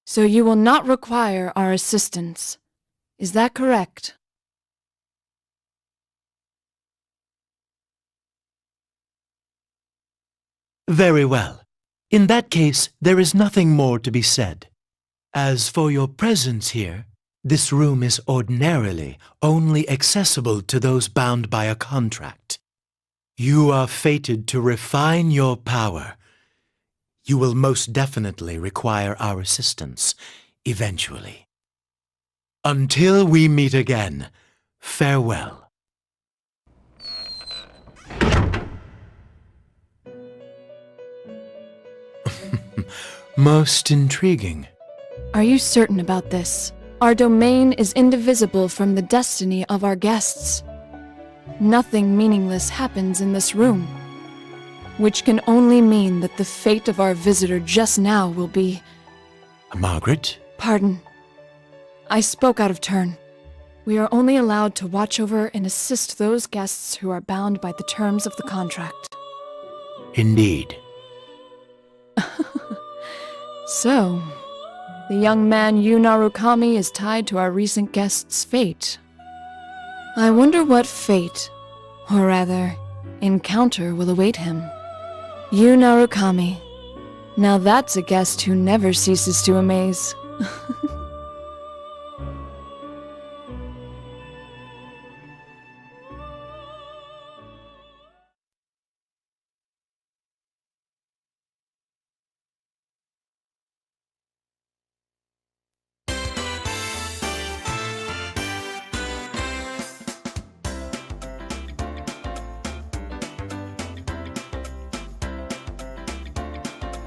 So you will not require our assistance. Is that correct? Very well. In that case, there is nothing more to be said. As for your presence here, this room is ordinarily only accessible to those bound by a contract. You are fated to refine your power. You will most definitely require our assistance, eventually. Until we meet again, farewell. Most intriguing. Are you certain about this? Our domain is indivisible from the destiny of our guests. Nothing meaningless happens in this room, which can only mean that the fate of our visitor just now will be... Margaret? Pardon. I spoke out of turn. We are only allowed to watch over and assist those guests who are bound by the terms of the contract. Indeed. So, the young man Yu Narukami is tied to our recent guest's fate. I wonder what fate, or rather, encounter will await him. Yu Narukami. Now that's a guest who never ceases to amaze.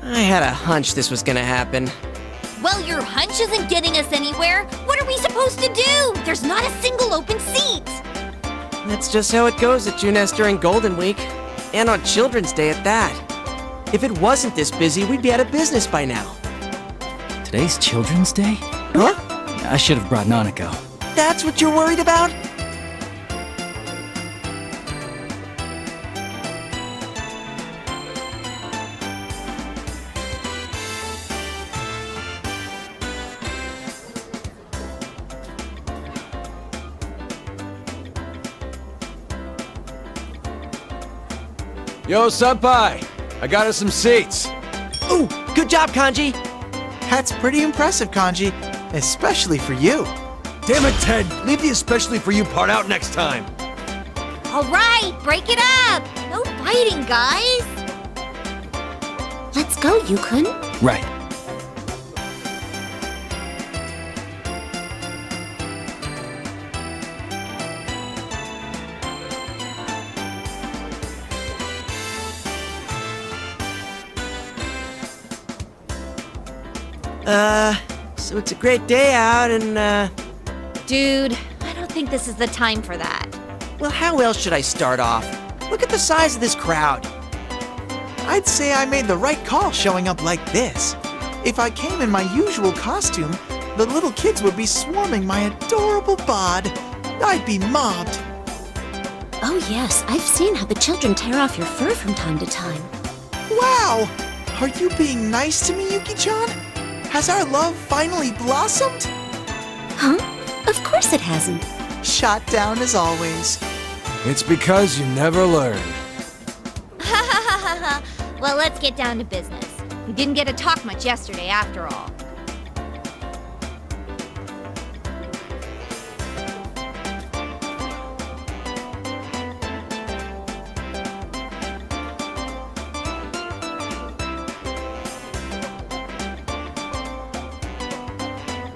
I had a hunch this was gonna happen. Well, your hunch isn't getting us anywhere. What are we supposed to do? There's not a single open seat. That's just how it goes at Junes during Golden Week. And on Children's Day at that. If it wasn't this busy, we'd be out of business by now. Today's Children's Day? Huh? I should have brought Nanako. That's what you're worried about? Yo, Senpai! I got us some seats. Ooh, good job, Kanji! That's pretty impressive, Kanji. Especially for you. Damn it, Ted! Leave the especially for you part out next time. All right, break it up. No fighting, guys. Let's go, Yukun. Right. So it's a great day out and, Dude, I don't think this is the time for that. well, how else should I start off? Look at the size of this crowd. I'd say I made the right call showing up like this. If I came in my usual costume, the little kids would be swarming my adorable bod. I'd be mobbed. Oh yes, I've seen how the children tear off your fur from time to time. Wow! Are you being nice to me, Yuki-chan? Has our love finally blossomed? Huh? Of course it hasn't. Shot down as always. It's because you never learn. Well, let's get down to business. We didn't get to talk much yesterday after all.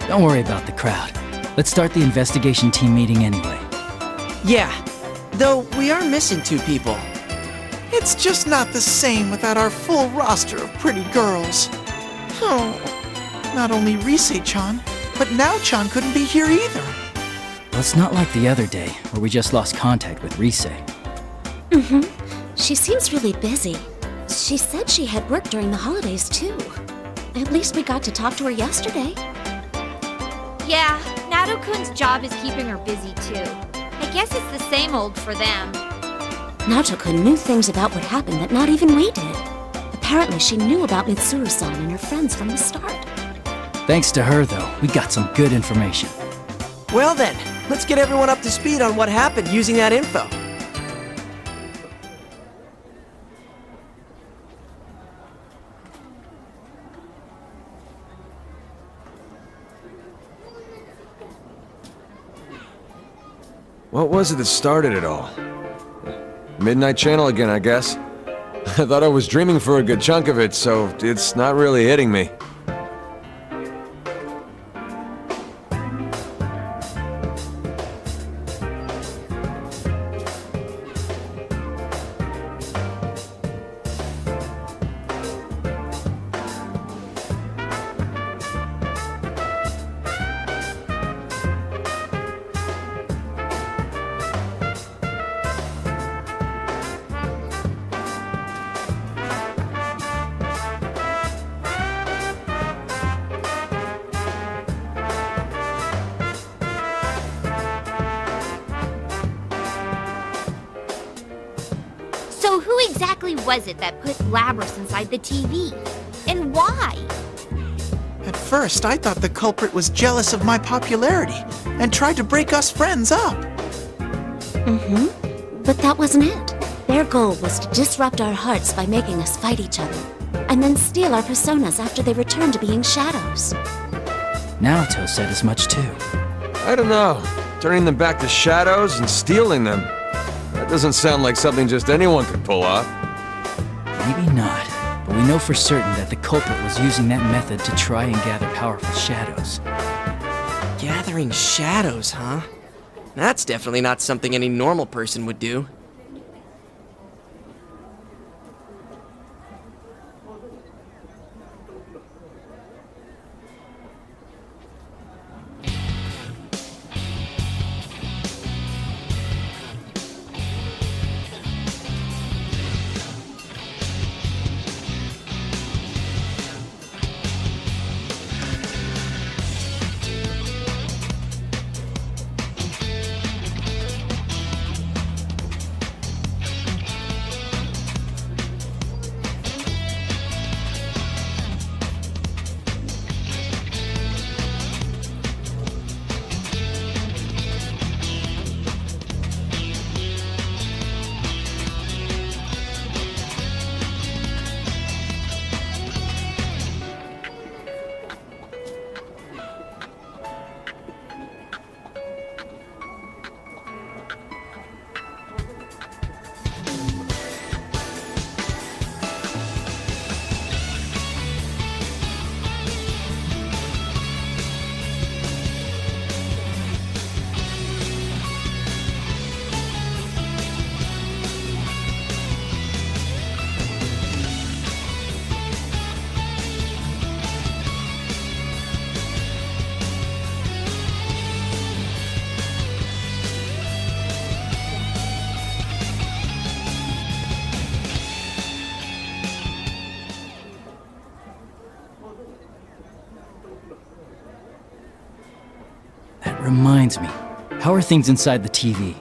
Don't worry about the crowd. Let's start the investigation team meeting anyway. Yeah, though we are missing 2 people. It's just not the same without our full roster of pretty girls. Oh, not only Rise-chan, but Nao-chan couldn't be here either. Well, it's not like the other day, where we just lost contact with Rise. She seems really busy. She said she had work during the holidays, too. At least we got to talk to her yesterday. Yeah, Nato-kun's job is keeping her busy too. I guess it's the same old for them. Naoto-kun knew things about what happened that not even we did. Apparently she knew about Mitsuru-san and her friends from the start. Thanks to her, though, we got some good information. Well then, let's get everyone up to speed on what happened using that info. What was it that started it all? Midnight Channel again, I guess. I thought I was dreaming for a good chunk of it, so it's not really hitting me. So who exactly was it that put Labras inside the TV? And why? At first, I thought the culprit was jealous of my popularity and tried to break us friends up. But that wasn't it. Their goal was to disrupt our hearts by making us fight each other, and then steal our personas after they returned to being shadows. Naoto said as much too. I don't know. Turning them back to shadows and stealing them. That doesn't sound like something just anyone could pull off. Maybe not, but we know for certain that the culprit was using that method to try and gather powerful shadows. Gathering shadows, huh? That's definitely not something any normal person would do. Reminds me, how are things inside the TV?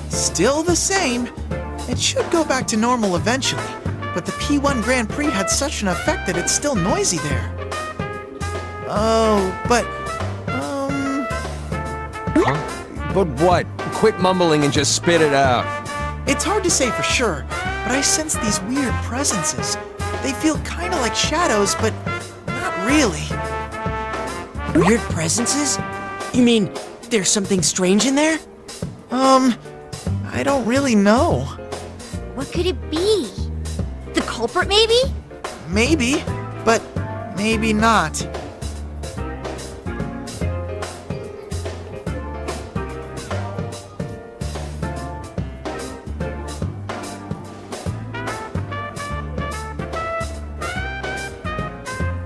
Still the same. It should go back to normal eventually, but the P1 Grand Prix had such an effect that it's still noisy there. Oh, but, But what? Quit mumbling and just spit it out. it's hard to say for sure, but I sense these weird presences. They feel kinda like shadows, but not really. Weird presences? You mean there's something strange in there? I don't really know. What could it be? The culprit, maybe? Maybe, but maybe not.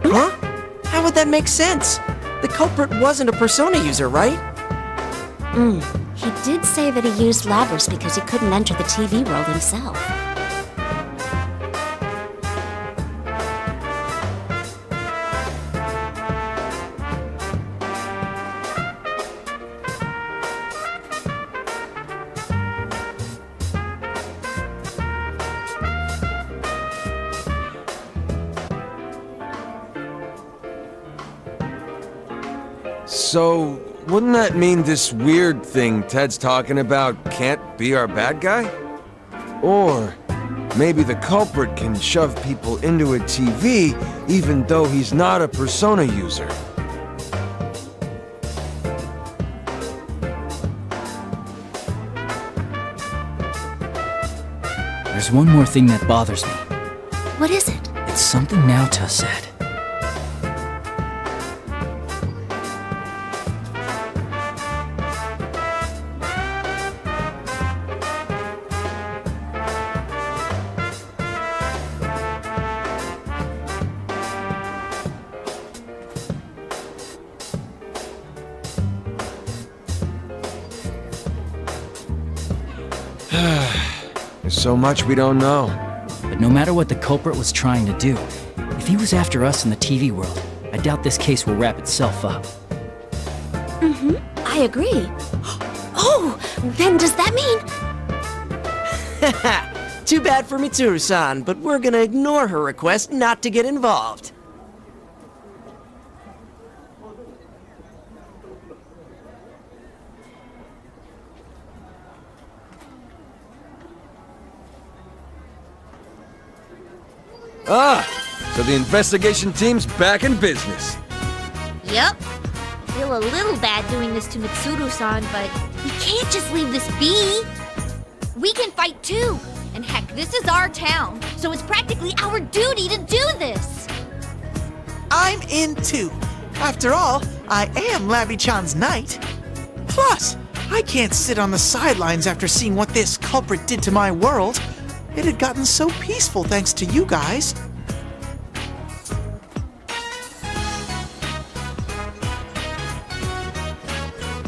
Huh? How would that make sense? The culprit wasn't a Persona user, right? He did say that he used ladders because he couldn't enter the TV world himself. So, wouldn't that mean this weird thing Ted's talking about can't be our bad guy? Or maybe the culprit can shove people into a TV even though he's not a Persona user. There's one more thing that bothers me. What is it? It's something Naota said. There's so much we don't know. But no matter what the culprit was trying to do, if he was after us in the TV world, I doubt this case will wrap itself up. I agree. Oh, then does that mean... Too bad for Mitsuru-san, but we're gonna ignore her request not to get involved. So the investigation team's back in business. Yep. I feel a little bad doing this to Mitsuru-san, but we can't just leave this be. We can fight too. And heck, this is our town, so it's practically our duty to do this. I'm in too. After all, I am Labby-chan's knight. Plus, I can't sit on the sidelines after seeing what this culprit did to my world. It had gotten so peaceful thanks to you guys.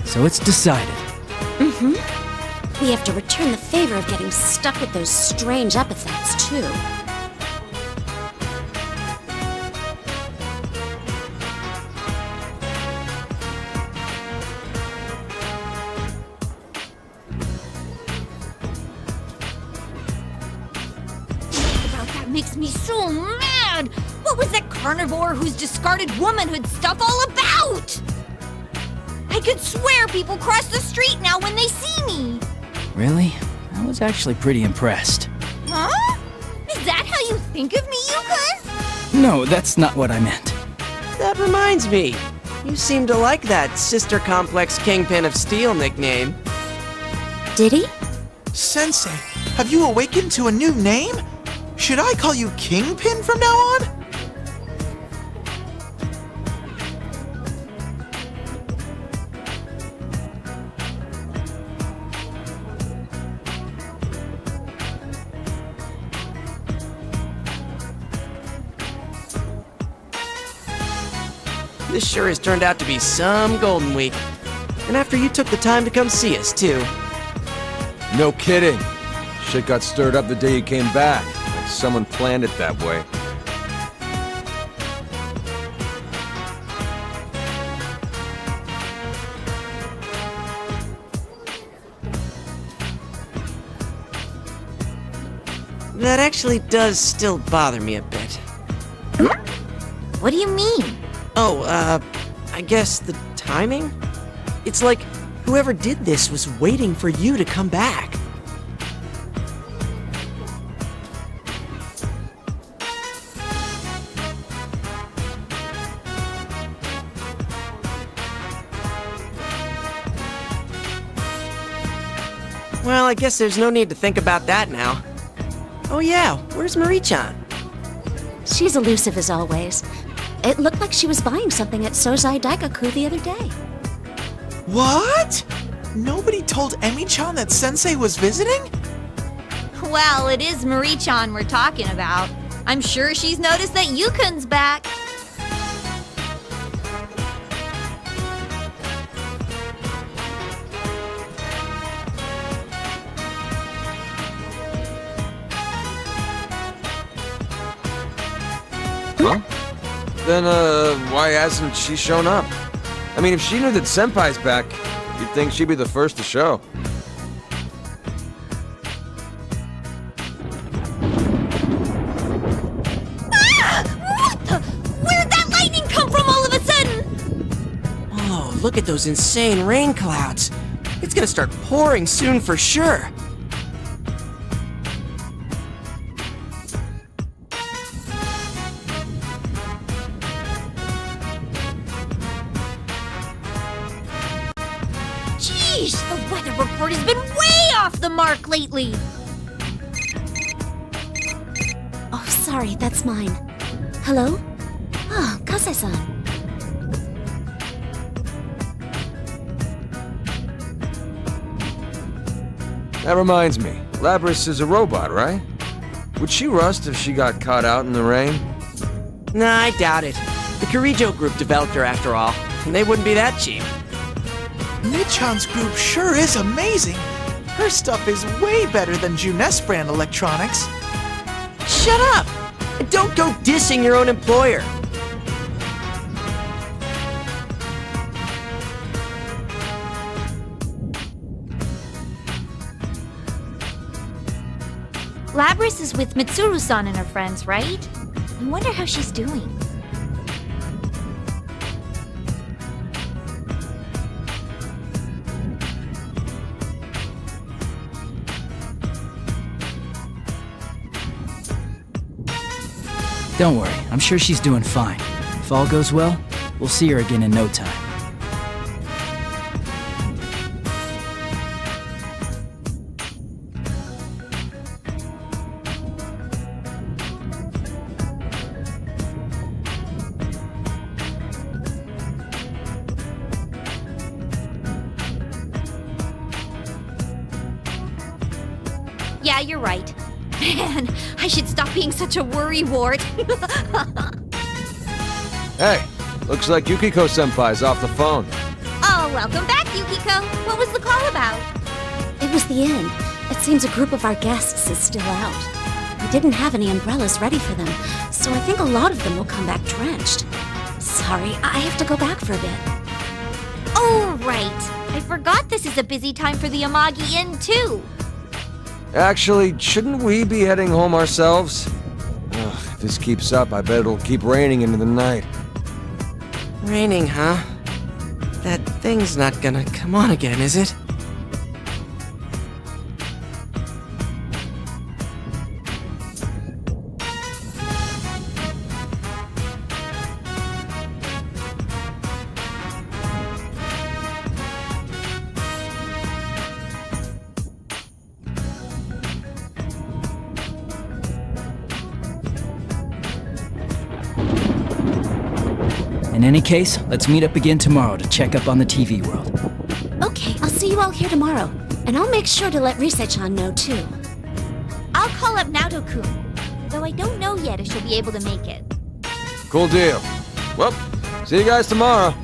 So it's decided. We have to return the favor of getting stuck with those strange epithets, too. That makes me so mad! What was that carnivore whose discarded womanhood stuff all about? I could swear people cross the street now when they see me! Really? I was actually pretty impressed. Huh? Is that how you think of me, Yukas? No, that's not what I meant. That reminds me. You seem to like that Sister Complex Kingpin of Steel nickname. Did he? Sensei, have you awakened to a new name? Should I call you Kingpin from now on? This sure has turned out to be some Golden Week. And after you took the time to come see us, too. No kidding. Shit got stirred up the day you came back. Like someone planned it that way. That actually does still bother me a bit. What do you mean? Oh, I guess the timing? It's like whoever did this was waiting for you to come back. Well, I guess there's no need to think about that now. Oh yeah, where's Marie-chan? She's elusive as always. It looked like she was buying something at Sozai Daikaku the other day. What? Nobody told Emi-chan that Sensei was visiting? Well, it is Marie-chan we're talking about. I'm sure she's noticed that Yukun's back. Huh? Then, why hasn't she shown up? I mean, if she knew that Senpai's back, you'd think she'd be the first to show. What the? Where'd that lightning come from all of a sudden? Oh, look at those insane rain clouds. It's gonna start pouring soon for sure. Jeez, the weather report has been way off the mark lately. Oh, sorry, that's mine. Hello? Oh, Kase-san. That reminds me, Labris is a robot, right? Would she rust if she got caught out in the rain? Nah, I doubt it. The Kirijo group developed her after all, and they wouldn't be that cheap. Mid-chan's group sure is amazing. Her stuff is way better than Junes brand electronics. Shut up! And don't go dissing your own employer. Labris is with Mitsuru-san and her friends, right? I wonder how she's doing. Don't worry, I'm sure she's doing fine. If all goes well, we'll see her again in no time. Yeah, you're right. Man, I should stop being such a worrywart. Hey, looks like Yukiko-senpai's off the phone. Oh, welcome back, Yukiko. What was the call about? It was the inn. It seems a group of our guests is still out. We didn't have any umbrellas ready for them, so I think a lot of them will come back drenched. Sorry, I have to go back for a bit. Oh, right. I forgot this is a busy time for the Amagi Inn, too. Actually, shouldn't we be heading home ourselves? Ugh, if this keeps up, I bet it'll keep raining into the night. Raining, huh? That thing's not gonna come on again, is it? In any case, let's meet up again tomorrow to check up on the TV world. Okay, I'll see you all here tomorrow. And I'll make sure to let Rise-chan know too. I'll call up Naoto-kun, though I don't know yet if she'll be able to make it. Cool deal. Well, see you guys tomorrow.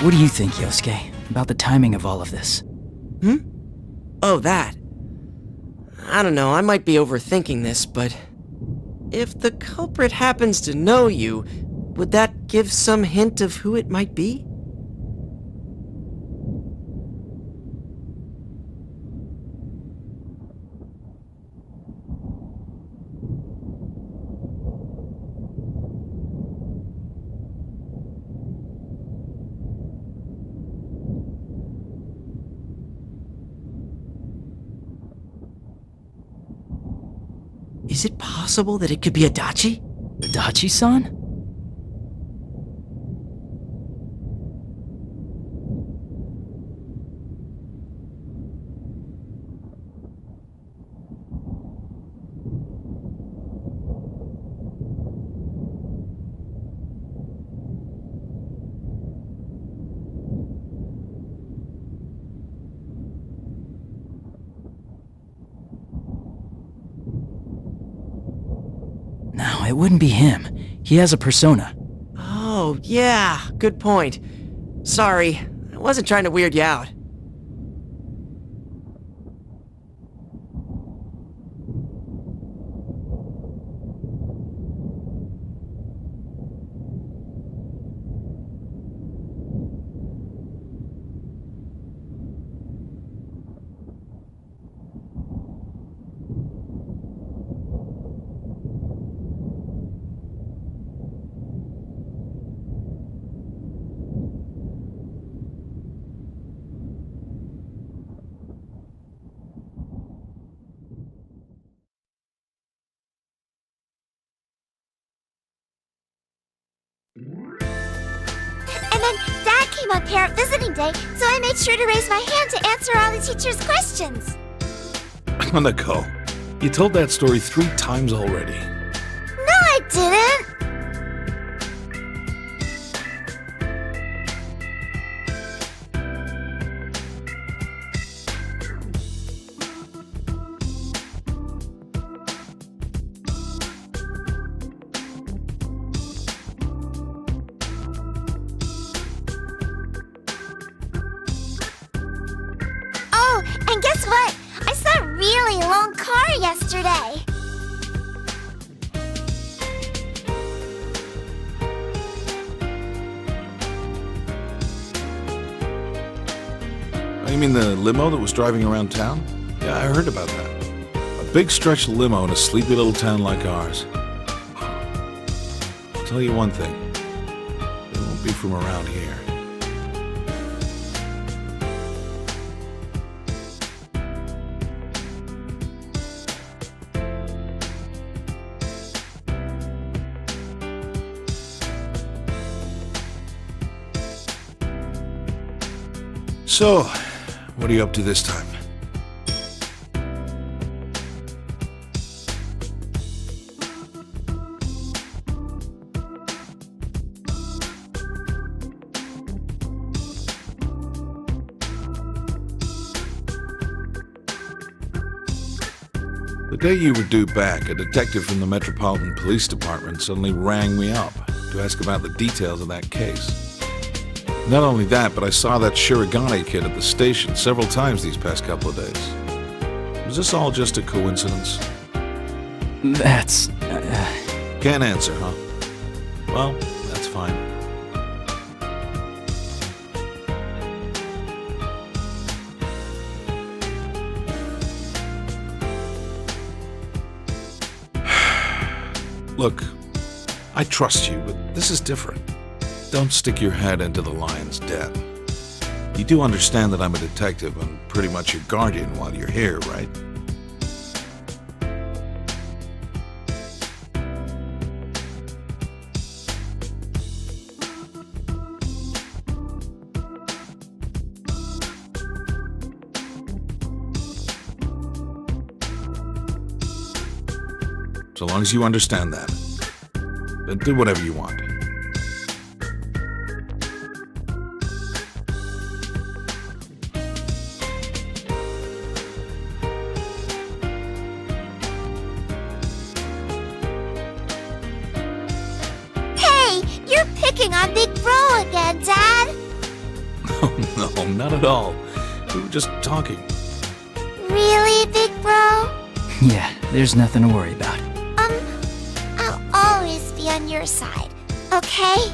What do you think, Yosuke, about the timing of all of this? Oh, that. I don't know, I might be overthinking this, but if the culprit happens to know you, would that give some hint of who it might be? Is it possible that it could be Adachi? Adachi-san? No, it wouldn't be him. He has a persona. Oh, yeah, good point. Sorry, I wasn't trying to weird you out. And then Dad came on parent visiting day, so I made sure to raise my hand to answer all the teacher's questions. Hanako, you told that story 3 times already. No, I didn't! Oh, and guess what? I saw a really long car yesterday. Oh, you mean the limo that was driving around town? Yeah, I heard about that. A big stretch limo in a sleepy little town like ours. I'll tell you one thing. They won't be from around here. So, what are you up to this time? The day you were due back, a detective from the Metropolitan Police Department suddenly rang me up to ask about the details of that case. Not only that, but I saw that Shirogane kid at the station several times these past couple of days. Was this all just a coincidence? That's... Can't answer, huh? Well, that's fine. Look, I trust you, but this is different. Don't stick your head into the lion's den. You do understand that I'm a detective and pretty much your guardian while you're here, right? So long as you understand that, then do whatever you want. Hey, you're picking on Big Bro again, Dad. Oh, no, not at all. We were just talking. Really, Big Bro? Yeah, there's nothing to worry about. I'll always be on your side, okay?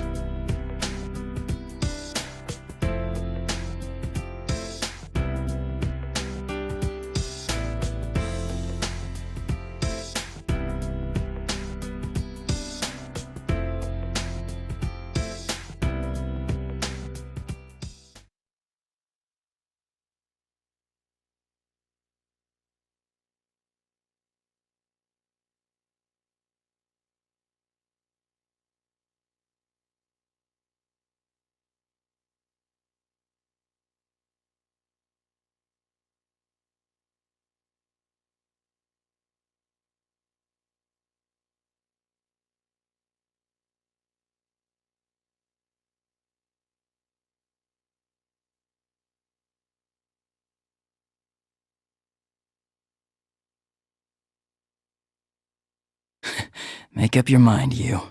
Make up your mind, you.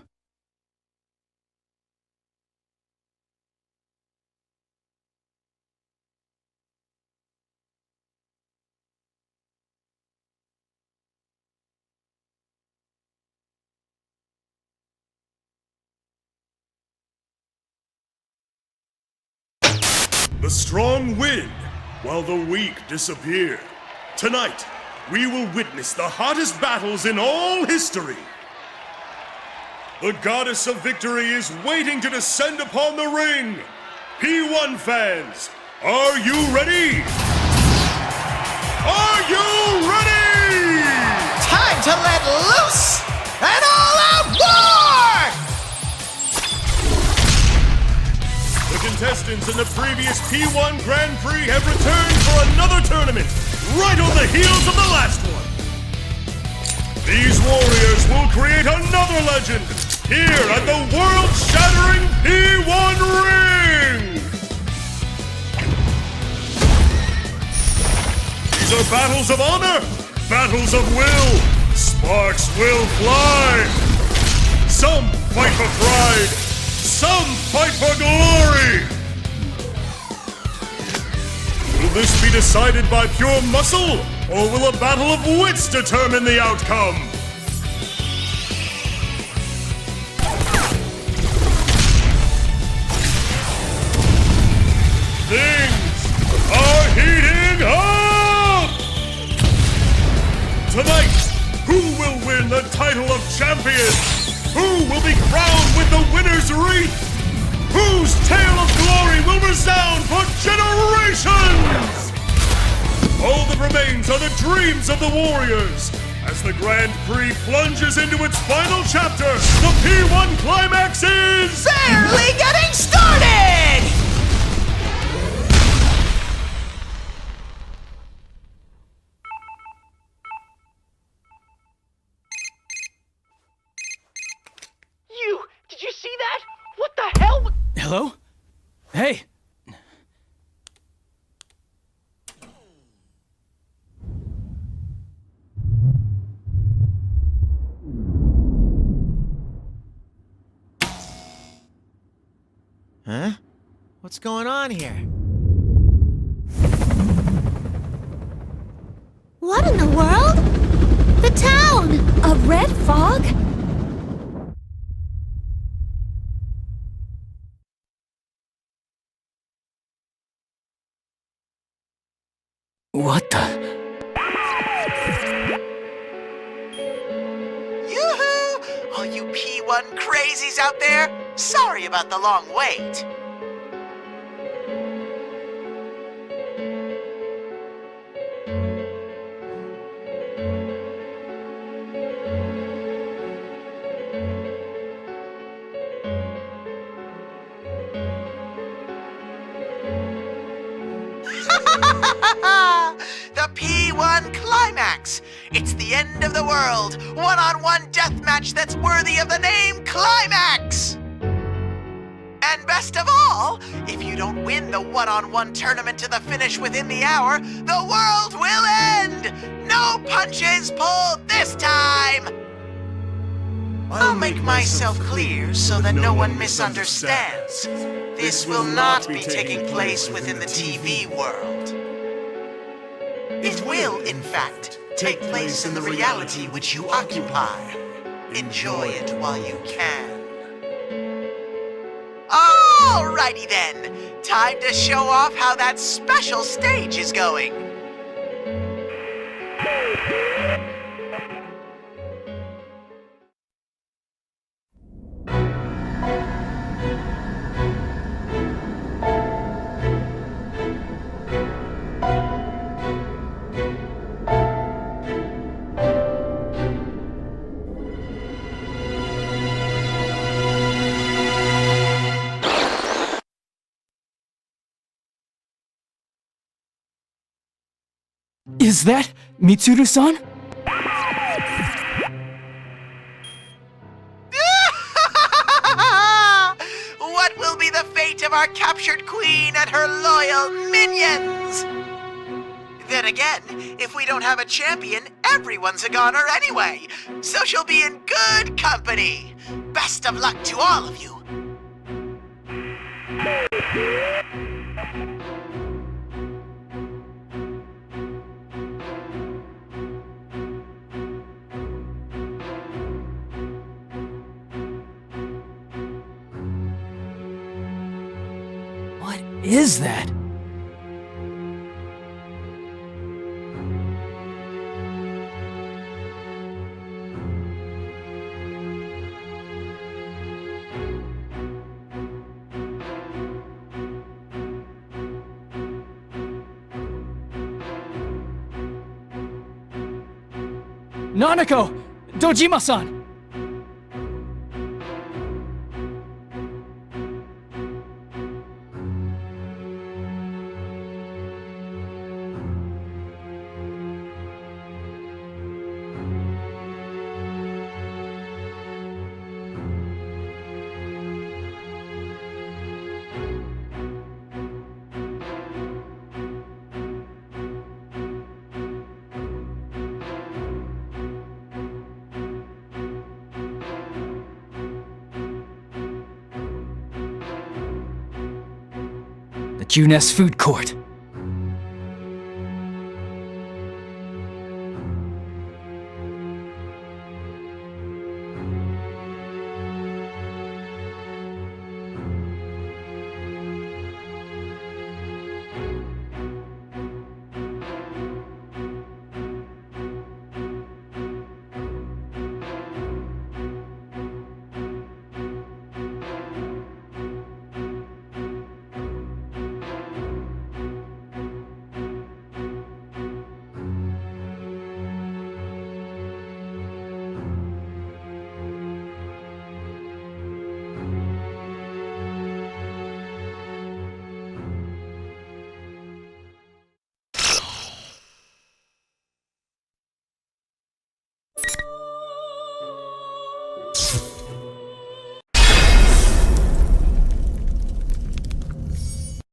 The strong win, while the weak disappear. Tonight, we will witness the hottest battles in all history. The goddess of victory is waiting to descend upon the ring. P1 fans, are you ready? Are you ready? Time to let loose! An all-out war! The contestants in the previous P1 Grand Prix have returned for another tournament, right on the heels of the last one. These warriors will create another legend here at the world-shattering P1 ring! These are battles of honor, battles of will. Sparks will fly. Some fight for pride, some fight for glory. Will this be decided by pure muscle, or will a battle of wits determine the outcome? Things are heating up! Tonight, who will win the title of champion? Who will be crowned with the winner's wreath? Whose tale of glory will resound for generations? All that remains are the dreams of the warriors. As the Grand Prix plunges into its final chapter, the P1 climax is... Barely getting started! Did you see that? What the hell? Hello? Hey! Huh? What's going on here? What in the world? The town! A red fog? What the? Yoo-hoo! All you P1 crazies out there, sorry about the long wait. The P1 Climax! It's the end of the world! One-on-one deathmatch that's worthy of the name Climax! And best of all, if you don't win the one-on-one tournament to the finish within the hour, the world will end! No punches pulled this time! I'll make myself clear so that no one misunderstands. This will not be taking place within the TV world. It will, in fact, take place in the reality which you occupy. Enjoy it while you can. Alrighty then, time to show off how that special stage is going. Is that Mitsuru-san? What will be the fate of our captured queen and her loyal minions? Then again, if we don't have a champion, everyone's a goner anyway. So she'll be in good company. Best of luck to all of you. What is that? Nanako! Dojima-san! The Junes Food Court.